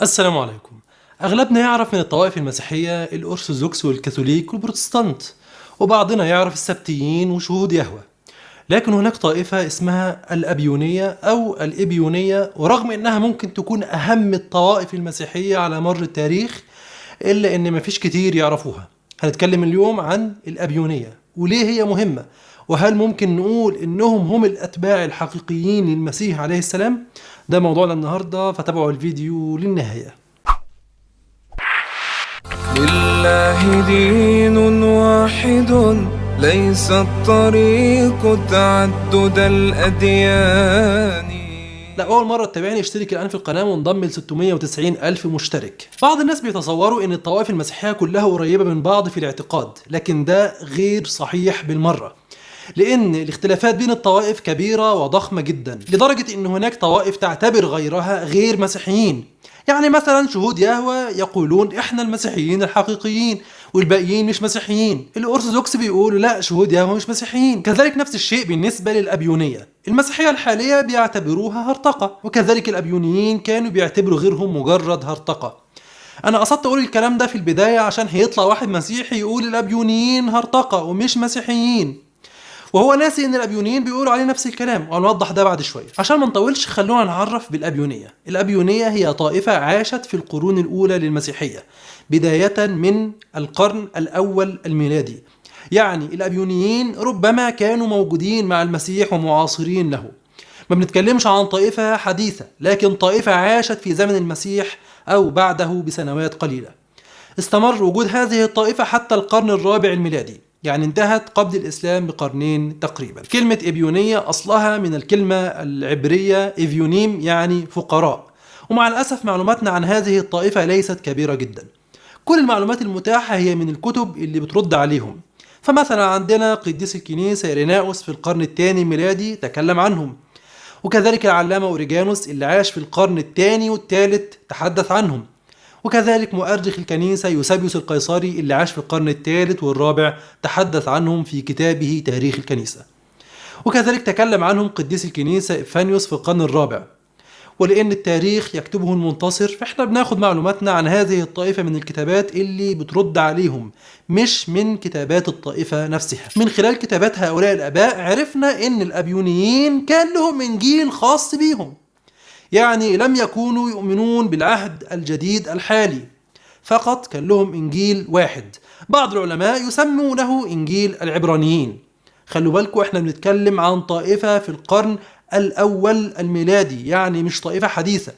السلام عليكم. أغلبنا يعرف من الطوائف المسيحية الأرثوذكس والكاثوليك والبروتستانت، وبعضنا يعرف السبتيين وشهود يهوه. لكن هناك طائفة اسمها الأبيونية أو الإبيونية، ورغم أنها ممكن تكون أهم الطوائف المسيحية على مر التاريخ إلا أن مفيش كتير يعرفوها. هنتكلم اليوم عن الأبيونية وليه هي مهمة، وهل ممكن نقول إنهم هم الأتباع الحقيقيين للمسيح عليه السلام؟ ده موضوعنا النهاردة، فتابعوا الفيديو للنهاية. لله دين واحد ليس الطريق تعدد الأديان. لو أول مرة تتابعني اشترك الآن في القناة وانضم ل 690 ألف مشترك. بعض الناس بيتصوروا إن الطوائف المسيحية كلها قريبة من بعض في الاعتقاد، لكن ده غير صحيح بالمرة، لأن الاختلافات بين الطوائف كبيرة وضخمة جدا، لدرجة إن هناك طوائف تعتبر غيرها غير مسيحيين. يعني مثلا شهود يهوه يقولون إحنا المسيحيين الحقيقيين والباقيين مش مسيحيين. الأرثوذكس بيقولوا لا، شهود يهوه مش مسيحيين. كذلك نفس الشيء بالنسبة للأبيونية. المسيحية الحالية بيعتبروها هرطقة، وكذلك الأبيونيين كانوا بيعتبروا غيرهم مجرد هرطقة. أنا قصدت أقول الكلام ده في البداية عشان هيطلع واحد مسيحي يقول الأبيونيين هرطقة ومش مسيحيين، وهو ناسي ان الابيونيين بيقولوا عليه نفس الكلام، وهنوضح ده بعد شويه. عشان ما نطولش خلونا نعرف بالابيونيه. الابيونيه هي طائفه عاشت في القرون الاولى للمسيحيه، بدايه من القرن الاول الميلادي. يعني الابيونيين ربما كانوا موجودين مع المسيح ومعاصرين له. ما بنتكلمش عن طائفه حديثه، لكن طائفه عاشت في زمن المسيح او بعده بسنوات قليله. استمر وجود هذه الطائفه حتى القرن الرابع الميلادي، يعني انتهت قبل الإسلام بقرنين تقريبا. كلمة إبيونية أصلها من الكلمة العبرية إبيونيم، يعني فقراء. ومع الأسف معلوماتنا عن هذه الطائفة ليست كبيرة جدا. كل المعلومات المتاحة هي من الكتب اللي بترد عليهم. فمثلا عندنا قديس الكنيسة إيريناؤوس في القرن الثاني الميلادي تكلم عنهم، وكذلك العلامة أوريجانوس اللي عاش في القرن الثاني والثالث تحدث عنهم، وكذلك مؤرخ الكنيسة يوسابيوس القيصري اللي عاش في القرن الثالث والرابع تحدث عنهم في كتابه تاريخ الكنيسة، وكذلك تكلم عنهم قديس الكنيسة إفانيوس في القرن الرابع. ولأن التاريخ يكتبه المنتصر، فإحنا بناخد معلوماتنا عن هذه الطائفة من الكتابات اللي بترد عليهم، مش من كتابات الطائفة نفسها. من خلال كتابات هؤلاء الآباء عرفنا إن الأبيونيين كان لهم إنجيل خاص بيهم، يعني لم يكونوا يؤمنون بالعهد الجديد الحالي فقط، كان لهم إنجيل واحد. بعض العلماء يسمونه إنجيل العبرانيين. خلوا بالكم احنا بنتكلم عن طائفة في القرن الأول الميلادي، يعني مش طائفة حديثة.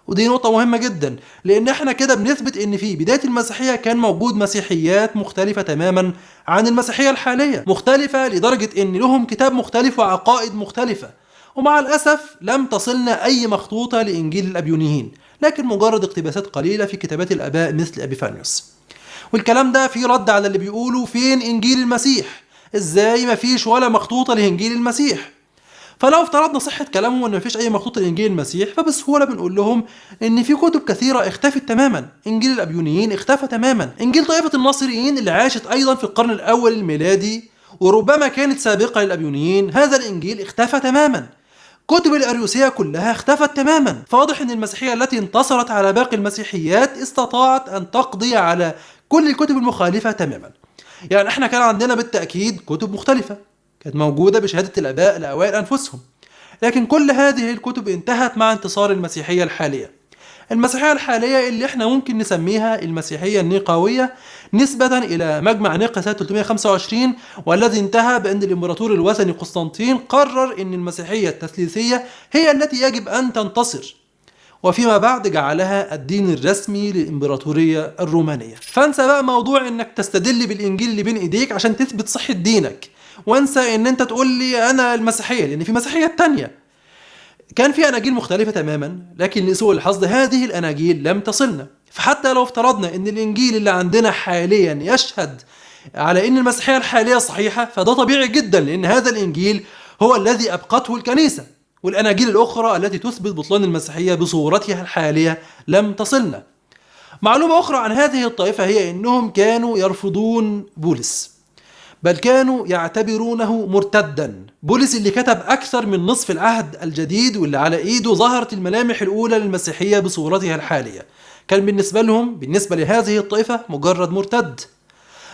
ودي نقطة مهمة جدا، لأن احنا كده بنثبت إن في بداية المسيحية كان موجود مسيحيات مختلفة تماما عن المسيحية الحالية، مختلفة لدرجة إن لهم كتاب مختلف وعقائد مختلفة. ومع الأسف لم تصلنا أي مخطوطة لإنجيل الأبيونيين، لكن مجرد اقتباسات قليلة في كتابات الآباء مثل أبيفانيوس. والكلام ده فيه رد على اللي بيقولوا فين إنجيل المسيح؟ إزاي مفيش ولا مخطوطة لإنجيل المسيح؟ فلو افترضنا صحة كلامهم ان مفيش اي مخطوطة لإنجيل المسيح، فبسهولة بنقول لهم ان في كتب كثيرة اختفت تماما. انجيل الابيونيين اختفى تماما. انجيل طائفة الناصريين اللي عاشت ايضا في القرن الاول الميلادي وربما كانت سابقة للابيونيين، هذا الانجيل اختفى تماما. كتب الأريوسية كلها اختفت تماما. فواضح ان المسيحية التي انتصرت على باقي المسيحيات استطاعت ان تقضي على كل الكتب المخالفة تماما. يعني احنا كان عندنا بالتأكيد كتب مختلفة كانت موجودة بشهادة الآباء لأوائل أنفسهم، لكن كل هذه الكتب انتهت مع انتصار المسيحية الحالية. المسيحية الحالية اللي احنا ممكن نسميها المسيحية النيقاوية، نسبة إلى مجمع نيقيا سنة 325، والذي انتهى بأن الإمبراطور الوثني قسطنطين قرر أن المسيحية التثليثية هي التي يجب أن تنتصر، وفيما بعد جعلها الدين الرسمي للإمبراطورية الرومانية. فانسى بقى موضوع انك تستدل بالإنجيل اللي بين ايديك عشان تثبت صحة دينك، وانسى ان انت تقول لي انا المسيحية، لان في مسيحية تانية كان في اناجيل مختلفة تماما، لكن لسوء الحظ هذه الاناجيل لم تصلنا. فحتى لو افترضنا ان الانجيل اللي عندنا حاليا يشهد على ان المسيحية الحالية صحيحة، فده طبيعي جدا، لان هذا الانجيل هو الذي ابقته الكنيسة، والاناجيل الاخرى التي تثبت بطلان المسيحية بصورتها الحالية لم تصلنا. معلومة اخرى عن هذه الطائفة هي انهم كانوا يرفضون بولس، بل كانوا يعتبرونه مرتدا. بولس اللي كتب أكثر من نصف العهد الجديد واللي على إيده ظهرت الملامح الأولى للمسيحية بصورتها الحالية، كان بالنسبة لهذه الطائفة مجرد مرتد.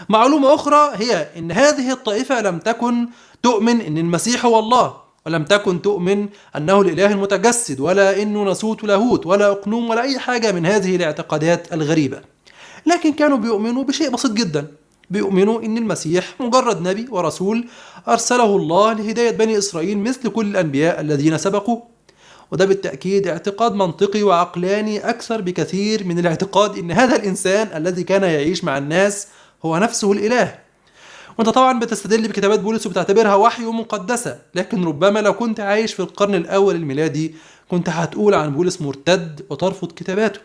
معلومة أخرى هي أن هذه الطائفة لم تكن تؤمن أن المسيح هو الله، ولم تكن تؤمن أنه الإله المتجسد، ولا أنه ناسوت لاهوت، ولا أقنوم، ولا أي حاجة من هذه الاعتقادات الغريبة. لكن كانوا بيؤمنوا بشيء بسيط جدا، بيؤمنوا أن المسيح مجرد نبي ورسول أرسله الله لهداية بني إسرائيل مثل كل الأنبياء الذين سبقوا. وده بالتأكيد اعتقاد منطقي وعقلاني أكثر بكثير من الاعتقاد أن هذا الإنسان الذي كان يعيش مع الناس هو نفسه الإله. وانت طبعا بتستدل بكتابات بولس وبتعتبرها وحي ومقدسة، لكن ربما لو كنت عايش في القرن الأول الميلادي كنت هتقول عن بولس مرتد وترفض كتاباته،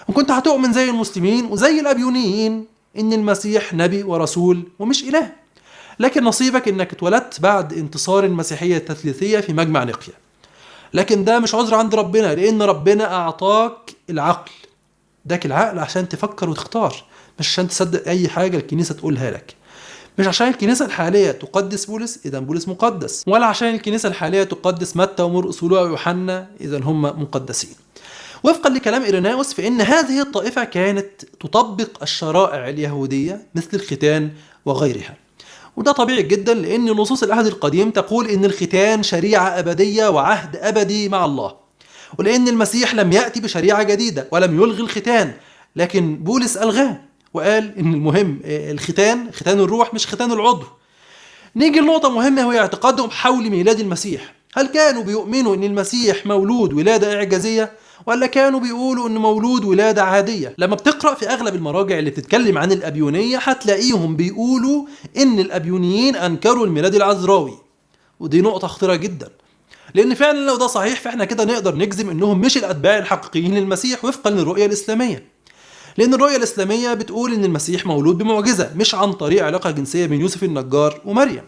وكنت هتؤمن زي المسلمين وزي الأبيونيين إن المسيح نبي ورسول ومش إله. لكن نصيبك إنك اتولدت بعد انتصار المسيحية التثليثية في مجمع نقيا. لكن ده مش عذر عند ربنا، لأن ربنا أعطاك العقل، اداك العقل عشان تفكر وتختار، مش عشان تصدق أي حاجة الكنيسة تقولها لك. مش عشان الكنيسة الحالية تقدس بولس إذا بولس مقدس، ولا عشان الكنيسة الحالية تقدس متى ومرقس ولوقا ويوحنا إذا هم مقدسين. وفقا لكلام إيريناوس فإن هذه الطائفة كانت تطبق الشرائع اليهودية مثل الختان وغيرها، وده طبيعي جدا لأن نصوص العهد القديم تقول إن الختان شريعة أبدية وعهد أبدي مع الله، ولأن المسيح لم يأتي بشريعة جديدة ولم يلغي الختان، لكن بولس ألغاه وقال إن المهم الختان، ختان الروح مش ختان العضو. نيجي لنقطة مهمة وهي اعتقادهم حول ميلاد المسيح. هل كانوا بيؤمنوا إن المسيح مولود ولادة إعجازية، ولا كانوا بيقولوا إنه مولود ولادة عادية؟ لما بتقرأ في أغلب المراجع اللي بتتكلم عن الأبيونية هتلاقيهم بيقولوا إن الأبيونيين أنكروا الميلاد العذراوي، ودي نقطة خطيرة جدا، لأن فعلا لو ده صحيح فإحنا كده نقدر نجزم إنهم مش الأتباع الحقيقيين للمسيح وفقا للرؤية الإسلامية، لأن الرؤية الإسلامية بتقول إن المسيح مولود بمعجزة مش عن طريق علاقة جنسية بين يوسف النجار ومريم.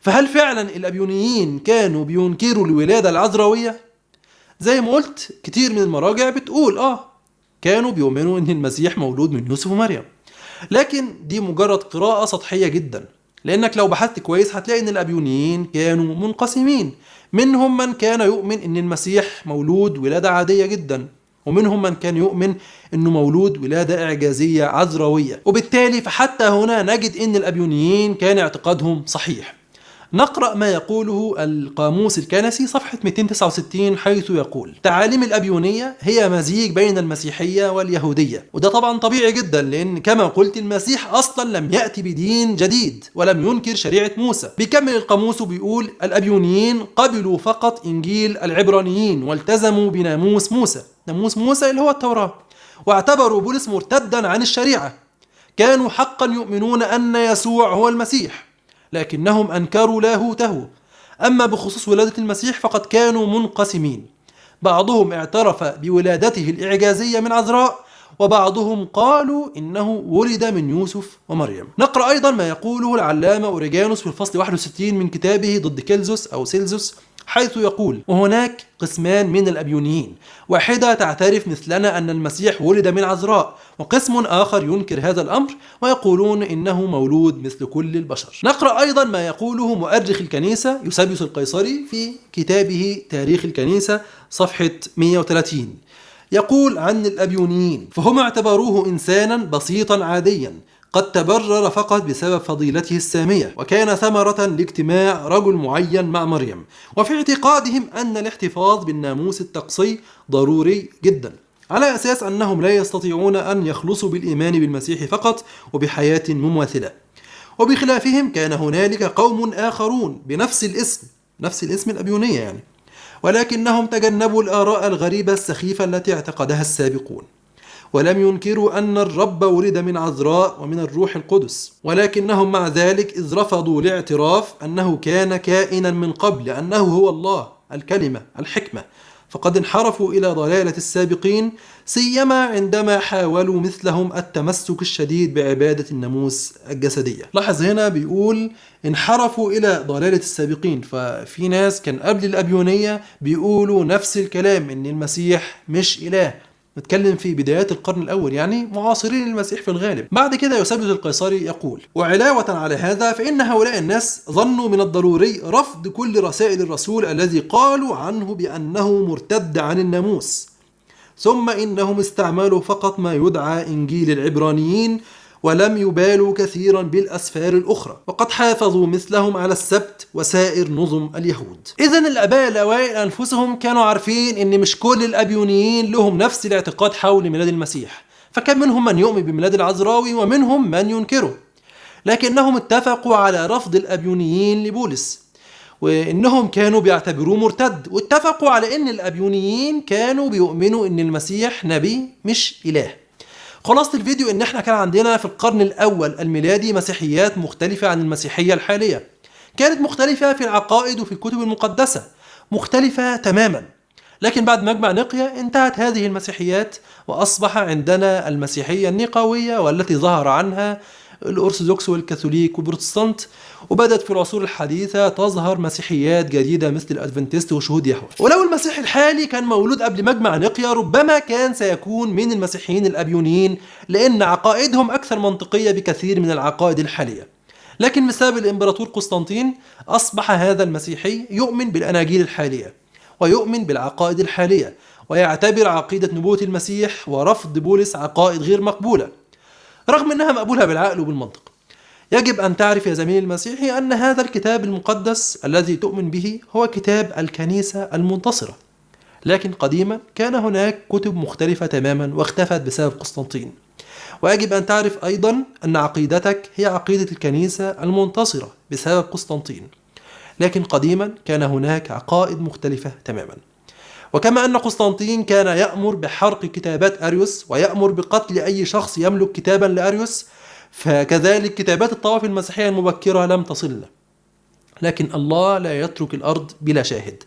فهل فعلا الأبيونيين كانوا بينكروا الولادة العذراوية؟ زي ما قلت كتير من المراجع بتقول كانوا بيؤمنوا إن المسيح مولود من يوسف ومريم، لكن دي مجرد قراءة سطحية جدا، لأنك لو بحثت كويس هتلاقي إن الأبيونيين كانوا منقسمين، منهم من كان يؤمن إن المسيح مولود ولادة عادية جدا، ومنهم من كان يؤمن إنه مولود ولادة إعجازية عذراوية. وبالتالي فحتى هنا نجد إن الأبيونيين كان اعتقادهم صحيح. نقرأ ما يقوله القاموس الكنسي صفحة 269 حيث يقول: تعاليم الأبيونية هي مزيج بين المسيحية واليهودية. وده طبعا طبيعي جدا، لأن كما قلت المسيح أصلا لم يأتي بدين جديد ولم ينكر شريعة موسى. بيكمل القاموس وبيقول: الأبيونيين قبلوا فقط إنجيل العبرانيين والتزموا بناموس موسى، ناموس موسى اللي هو التوراة، واعتبروا بولس مرتدا عن الشريعة. كانوا حقا يؤمنون أن يسوع هو المسيح، لكنهم أنكروا لاهوته. أما بخصوص ولادة المسيح فقد كانوا منقسمين، بعضهم اعترف بولادته الإعجازية من عذراء، وبعضهم قالوا إنه ولد من يوسف ومريم. نقرأ أيضا ما يقوله العلامة أوريجانوس في الفصل 61 من كتابه ضد كيلزوس أو سيلزوس، حيث يقول: وهناك قسمان من الأبيونيين، واحدة تعترف مثلنا أن المسيح ولد من عذراء، وقسم آخر ينكر هذا الأمر ويقولون إنه مولود مثل كل البشر. نقرأ أيضا ما يقوله مؤرخ الكنيسة يوسابيوس القيصري في كتابه تاريخ الكنيسة صفحة 130، يقول عن الأبيونيين: فهم اعتبروه إنسانا بسيطا عاديا قد تبرر فقط بسبب فضيلته السامية، وكان ثمرة لاجتماع رجل معين مع مريم، وفي اعتقادهم أن الاحتفاظ بالناموس التقصي ضروري جدا، على أساس أنهم لا يستطيعون أن يخلصوا بالإيمان بالمسيح فقط وبحياة مماثلة. وبخلافهم كان هنالك قوم آخرون بنفس الاسم، نفس الاسم الأبيونية يعني، ولكنهم تجنبوا الآراء الغريبة السخيفة التي اعتقدها السابقون، ولم ينكروا أن الرب ولد من عذراء ومن الروح القدس، ولكنهم مع ذلك إذ رفضوا الاعتراف أنه كان كائنا من قبل لأنه هو الله الكلمة الحكمة، فقد انحرفوا إلى ضلالة السابقين، سيما عندما حاولوا مثلهم التمسك الشديد بعبادة الناموس الجسدية. لاحظ هنا بيقول انحرفوا إلى ضلالة السابقين، ففي ناس كان قبل الأبيونية بيقولوا نفس الكلام، إن المسيح مش إله. نتكلم في بدايات القرن الأول، يعني معاصرين المسيح في الغالب. بعد كده يوسابيوس القيصري يقول: وعلاوة على هذا فإن هؤلاء الناس ظنوا من الضروري رفض كل رسائل الرسول الذي قالوا عنه بأنه مرتد عن الناموس، ثم إنهم استعملوا فقط ما يدعى إنجيل العبرانيين ولم يبالوا كثيرا بالأسفار الأخرى، وقد حافظوا مثلهم على السبت وسائر نظم اليهود. إذن الآباء الأوائل أنفسهم كانوا عارفين إن مش كل الأبيونيين لهم نفس الاعتقاد حول ميلاد المسيح، فكان منهم من يؤمن بميلاد العذراوي ومنهم من ينكره، لكنهم اتفقوا على رفض الأبيونيين لبولس، وإنهم كانوا بيعتبروه مرتد، واتفقوا على إن الأبيونيين كانوا بيؤمنوا إن المسيح نبي مش إله. خلاصة الفيديو إن إحنا كان عندنا في القرن الأول الميلادي مسيحيات مختلفة عن المسيحية الحالية، كانت مختلفة في العقائد وفي الكتب المقدسة، مختلفة تماما. لكن بعد مجمع نقيا انتهت هذه المسيحيات، وأصبح عندنا المسيحية النيقاوية والتي ظهر عنها الأرثوذكس والكاثوليك والبروتستانت، وبدأت في العصور الحديثة تظهر مسيحيات جديدة مثل الأدفنتست وشهود يهوه. ولو المسيح الحالي كان مولود قبل مجمع نقيا ربما كان سيكون من المسيحيين الأبيونيين، لأن عقائدهم أكثر منطقية بكثير من العقائد الحالية. لكن بسبب الإمبراطور قسطنطين أصبح هذا المسيحي يؤمن بالأناجيل الحالية ويؤمن بالعقائد الحالية، ويعتبر عقيدة نبوة المسيح ورفض بولس عقائد غير مقبولة رغم أنها مقبولة بالعقل وبالمنطق. يجب أن تعرف يا زميلي المسيحي أن هذا الكتاب المقدس الذي تؤمن به هو كتاب الكنيسة المنتصرة، لكن قديما كان هناك كتب مختلفة تماما واختفت بسبب قسطنطين. ويجب أن تعرف أيضا أن عقيدتك هي عقيدة الكنيسة المنتصرة بسبب قسطنطين، لكن قديما كان هناك عقائد مختلفة تماما. وكما أن قسطنطين كان يأمر بحرق كتابات أريوس ويأمر بقتل أي شخص يملك كتابا لأريوس، فكذلك كتابات الطوائف المسيحية المبكرة لم تصلنا. لكن الله لا يترك الأرض بلا شاهد.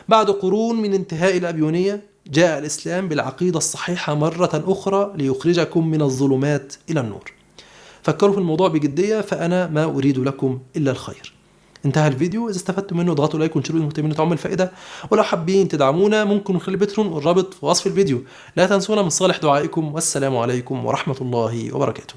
بعد قرون من انتهاء الأبيونية جاء الإسلام بالعقيدة الصحيحة مرة أخرى ليخرجكم من الظلمات إلى النور. فكروا في الموضوع بجدية، فأنا ما أريد لكم إلا الخير. انتهى الفيديو. إذا استفدتم منه اضغطوا لايك وانشروا المهتمين تعمل الفائدة، ولو حابين تدعمونا ممكن نخلي بترون والرابط في وصف الفيديو. لا تنسونا من صالح دعائكم، والسلام عليكم ورحمة الله وبركاته.